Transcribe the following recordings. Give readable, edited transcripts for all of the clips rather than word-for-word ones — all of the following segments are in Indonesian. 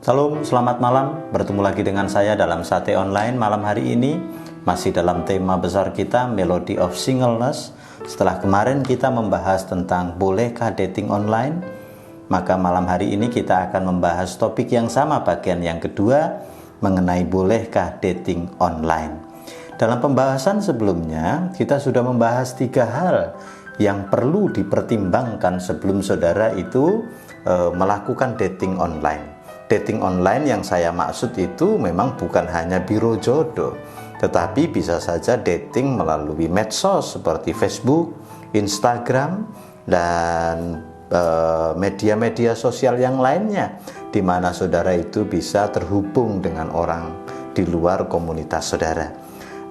Salam, selamat malam. Bertemu lagi dengan saya dalam Sate Online malam hari ini. Masih dalam tema besar kita, Melody of Singleness. Setelah kemarin kita membahas tentang bolehkah dating online, maka malam hari ini kita akan membahas topik yang sama, bagian yang kedua, mengenai bolehkah dating online. Dalam pembahasan sebelumnya, kita sudah membahas 3 hal yang perlu dipertimbangkan sebelum saudara itu melakukan dating online. Dating online yang saya maksud itu memang bukan hanya biro jodoh, tetapi bisa saja dating melalui medsos seperti Facebook, Instagram, dan media-media sosial yang lainnya, di mana saudara itu bisa terhubung dengan orang di luar komunitas saudara.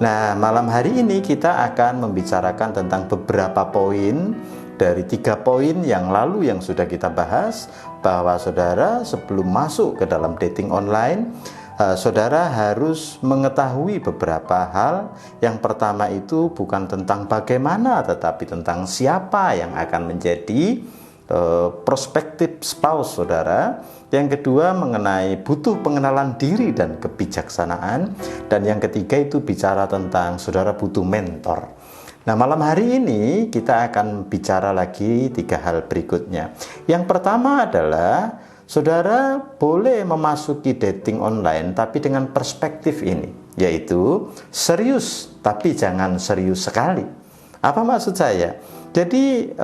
Nah, malam hari ini kita akan membicarakan tentang beberapa poin dari 3 poin yang lalu yang sudah kita bahas, bahwa saudara sebelum masuk ke dalam dating online, saudara harus mengetahui beberapa hal. Yang pertama itu bukan tentang bagaimana, tetapi tentang siapa yang akan menjadi prospective spouse saudara. Yang kedua mengenai butuh pengenalan diri dan kebijaksanaan. Dan yang ketiga itu bicara tentang saudara butuh mentor. Nah, malam hari ini kita akan bicara lagi 3 hal berikutnya. Yang pertama adalah saudara boleh memasuki dating online tapi dengan perspektif ini, yaitu serius tapi jangan serius sekali. Apa maksud saya? Jadi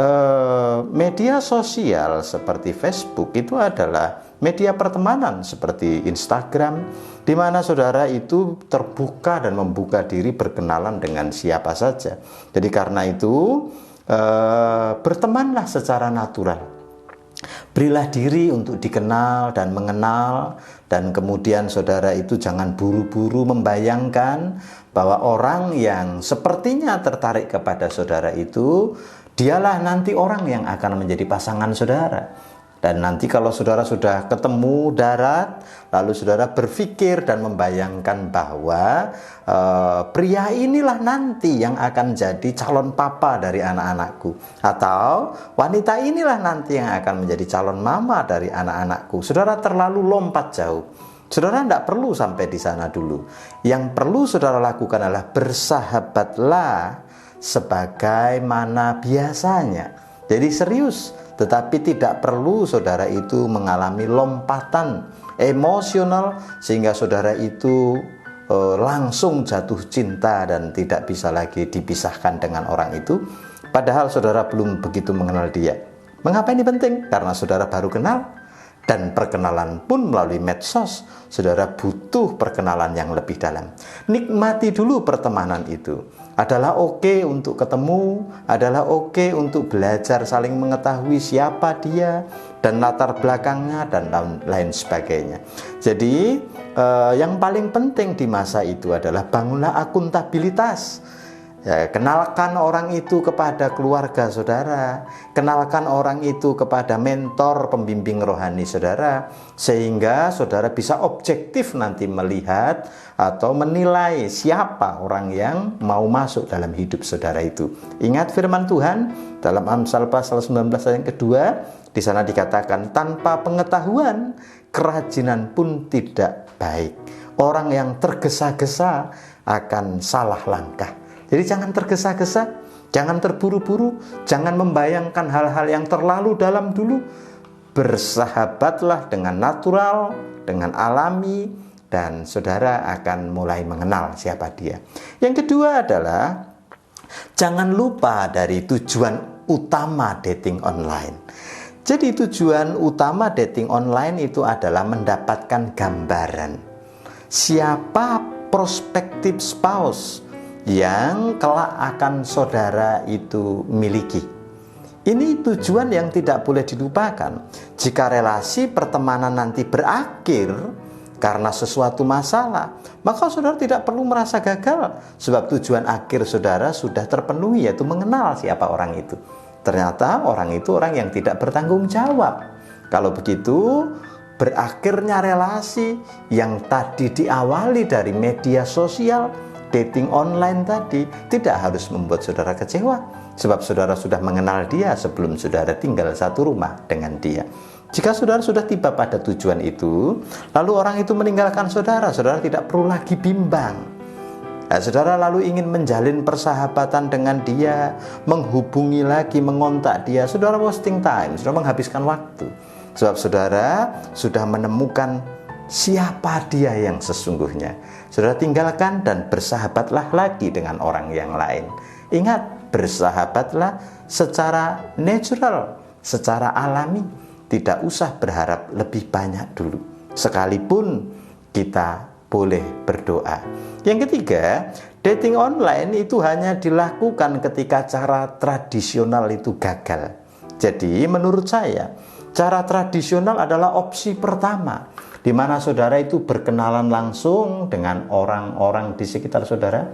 media sosial seperti Facebook itu adalah media pertemanan seperti Instagram, di mana saudara itu terbuka dan membuka diri berkenalan dengan siapa saja. Jadi karena itu bertemanlah secara natural. Berilah diri untuk dikenal dan mengenal, dan kemudian saudara itu jangan buru-buru membayangkan bahwa orang yang sepertinya tertarik kepada saudara itu dialah nanti orang yang akan menjadi pasangan saudara. Dan nanti kalau saudara sudah ketemu darat, lalu saudara berpikir dan membayangkan bahwa pria inilah nanti yang akan jadi calon papa dari anak-anakku, atau wanita inilah nanti yang akan menjadi calon mama dari anak-anakku, saudara terlalu lompat jauh. Saudara tidak perlu sampai di sana dulu. Yang perlu saudara lakukan adalah bersahabatlah sebagaimana biasanya. Jadi serius, tetapi tidak perlu saudara itu mengalami lompatan emosional sehingga saudara itu langsung jatuh cinta dan tidak bisa lagi dipisahkan dengan orang itu, padahal saudara belum begitu mengenal dia. Mengapa ini penting? Karena saudara baru kenal, dan perkenalan pun melalui medsos. Saudara butuh perkenalan yang lebih dalam. Nikmati dulu pertemanan itu. Adalah oke untuk ketemu, adalah oke untuk belajar saling mengetahui siapa dia dan latar belakangnya dan lain sebagainya. Jadi yang paling penting di masa itu adalah bangunlah akuntabilitas. Ya, kenalkan orang itu kepada keluarga saudara, kenalkan orang itu kepada mentor pembimbing rohani saudara, sehingga saudara bisa objektif nanti melihat atau menilai siapa orang yang mau masuk dalam hidup saudara itu. Ingat firman Tuhan dalam Amsal pasal 19 ayat yang kedua, di sana dikatakan tanpa pengetahuan kerajinan pun tidak baik. Orang yang tergesa-gesa akan salah langkah. Jadi jangan tergesa-gesa, jangan terburu-buru, jangan membayangkan hal-hal yang terlalu dalam dulu. Bersahabatlah dengan natural, dengan alami, dan saudara akan mulai mengenal siapa dia. Yang kedua adalah jangan lupa dari tujuan utama dating online. Jadi tujuan utama dating online itu adalah mendapatkan gambaran siapa prospective spouse yang kelak akan saudara itu miliki. Ini tujuan yang tidak boleh dilupakan. Jika relasi pertemanan nanti berakhir karena sesuatu masalah, maka saudara tidak perlu merasa gagal, sebab tujuan akhir saudara sudah terpenuhi, yaitu mengenal siapa orang itu. Ternyata orang itu orang yang tidak bertanggung jawab. Kalau begitu, berakhirnya relasi yang tadi diawali dari media sosial, dating online tadi, tidak harus membuat saudara kecewa, sebab saudara sudah mengenal dia sebelum saudara tinggal satu rumah dengan dia. Jika saudara sudah tiba pada tujuan itu, lalu orang itu meninggalkan saudara, saudara tidak perlu lagi bimbang. Nah, saudara lalu ingin menjalin persahabatan dengan dia, menghubungi lagi, mengontak dia, saudara wasting time, saudara menghabiskan waktu. Sebab saudara sudah menemukan siapa dia yang sesungguhnya. Saudara tinggalkan dan bersahabatlah lagi dengan orang yang lain. Ingat, bersahabatlah secara natural, secara alami. Tidak usah berharap lebih banyak dulu, sekalipun kita boleh berdoa. Yang ketiga, dating online itu hanya dilakukan ketika cara tradisional itu gagal. Jadi menurut saya, cara tradisional adalah opsi pertama, di mana saudara itu berkenalan langsung dengan orang-orang di sekitar saudara,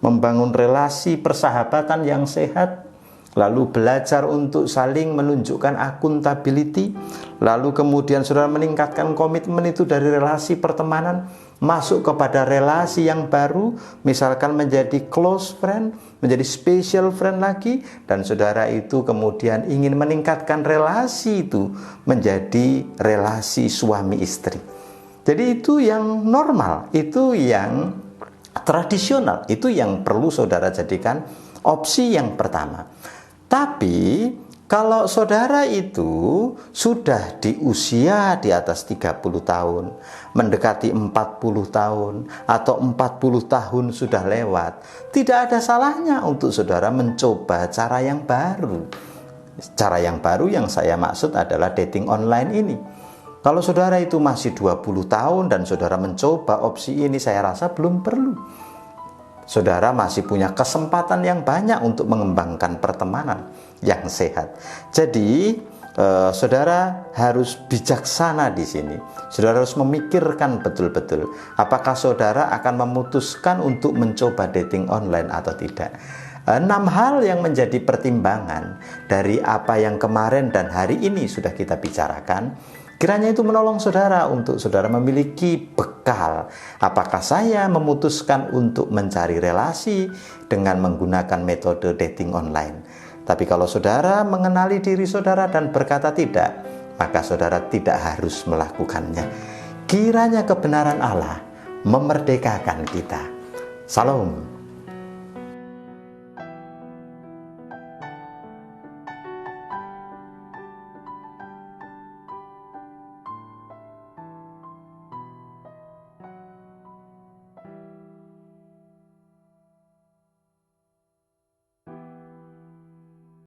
membangun relasi persahabatan yang sehat, lalu belajar untuk saling menunjukkan akuntability, lalu kemudian saudara meningkatkan komitmen itu dari relasi pertemanan, masuk kepada relasi yang baru, misalkan menjadi close friend, menjadi special friend lagi, dan saudara itu kemudian ingin meningkatkan relasi itu menjadi relasi suami istri. Jadi itu yang normal, itu yang tradisional, itu yang perlu saudara jadikan opsi yang pertama. Tapi kalau saudara itu sudah di usia di atas 30 tahun, mendekati 40 tahun, atau 40 tahun sudah lewat, tidak ada salahnya untuk saudara mencoba cara yang baru. Cara yang baru yang saya maksud adalah dating online ini. Kalau saudara itu masih 20 tahun dan saudara mencoba opsi ini, saya rasa belum perlu. Saudara masih punya kesempatan yang banyak untuk mengembangkan pertemanan yang sehat. Jadi, saudara harus bijaksana di sini. Saudara harus memikirkan betul-betul apakah saudara akan memutuskan untuk mencoba dating online atau tidak. 6 hal yang menjadi pertimbangan dari apa yang kemarin dan hari ini sudah kita bicarakan, kiranya itu menolong saudara untuk saudara memiliki bekal. Apakah saya memutuskan untuk mencari relasi dengan menggunakan metode dating online? Tapi kalau saudara mengenali diri saudara dan berkata tidak, maka saudara tidak harus melakukannya. Kiranya kebenaran Allah memerdekakan kita. Salam.